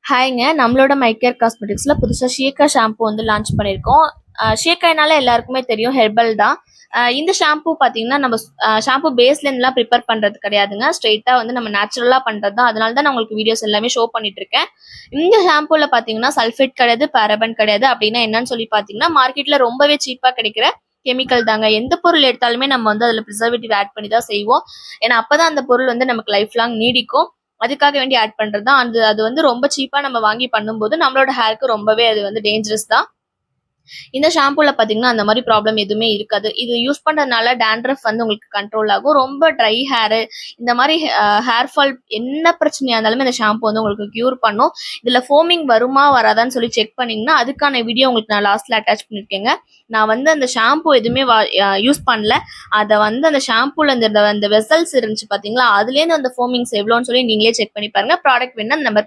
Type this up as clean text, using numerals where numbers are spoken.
ஹாய்ங்க. நம்மளோட மைக்கேர் காஸ்மெட்டிக்ஸ்ல புதுசா ஷீகா ஷாம்பு வந்து லான்ச் பண்ணியிருக்கோம். ஷீகானால எல்லாருக்குமே தெரியும் ஹெர்பல் தான். இந்த ஷாம்பு பார்த்தீங்கன்னா, நம்ம ஷாம்பு பேஸ்லேருந்துலாம் ப்ரிப்பேர் பண்ணுறது கிடையாதுங்க. ஸ்ட்ரெயிட்டாக வந்து நம்ம நேச்சுரலாக பண்ணுறது தான். அதனால தான் நான் உங்களுக்கு வீடியோஸ் எல்லாமே ஷோ பண்ணிட்டு இருக்கேன். இந்த ஷாம்புல பார்த்தீங்கன்னா சல்ஃபேட் கிடையாது, பாரபன் கிடையாது. அப்படின்னா என்னன்னு சொல்லி பார்த்தீங்கன்னா, மார்க்கெட்டில் ரொம்பவே சீப்பாக கிடைக்கிற கெமிக்கல் தாங்க. எந்த பொருள் எடுத்தாலுமே நம்ம வந்து அதில் ப்ரிசர்வேட்டிவ் ஆட் பண்ணி தான் செய்வோம். ஏன்னா அப்போ தான் அந்த பொருள் வந்து நமக்கு லைஃப் லாங் நீடிக்கும். அதுக்காக வேண்டி ஆட் பண்றது தான். அது வந்து ரொம்ப சீப்பா நம்ம வாங்கி பண்ணும்போது நம்மளோட ஹேருக்கு ரொம்பவே அது வந்து டேஞ்சரஸ் தான். இந்த ஷாம்புல பாத்தீங்கன்னா அந்த மாதிரி ப்ராப்ளம் எதுவுமே இருக்காது. இது யூஸ் பண்றதுனால டேண்ட்ரஃப் வந்து உங்களுக்கு கண்ட்ரோல் ஆகும். ரொம்ப ட்ரை ஹேர், இந்த மாதிரி ஹேர் ஃபால் என்ன பிரச்சனையா இருந்தாலுமே இந்த ஷாம்பு வந்து உங்களுக்கு கியூர் பண்ணும். இதுல ஃபோமிங் வருமா வராதான்னு சொல்லி செக் பண்ணீங்கன்னா அதுக்கான வீடியோ உங்களுக்கு நான் லாஸ்ட்ல அட்டாச் பண்ணிருக்கேங்க. நான் வந்து அந்த ஷாம்பு எதுவுமே யூஸ் பண்ணல. அதை வந்து அந்த ஷாம்புல அந்த வெசல்ஸ் இருந்துச்சு பாத்தீங்களா, அதுலேருந்து அந்த ஃபோமிங்ஸ் எவ்வளோன்னு சொல்லி நீங்களே செக் பண்ணி பாருங்க. ப்ராடக்ட் வேணும்னா அந்த நம்பர்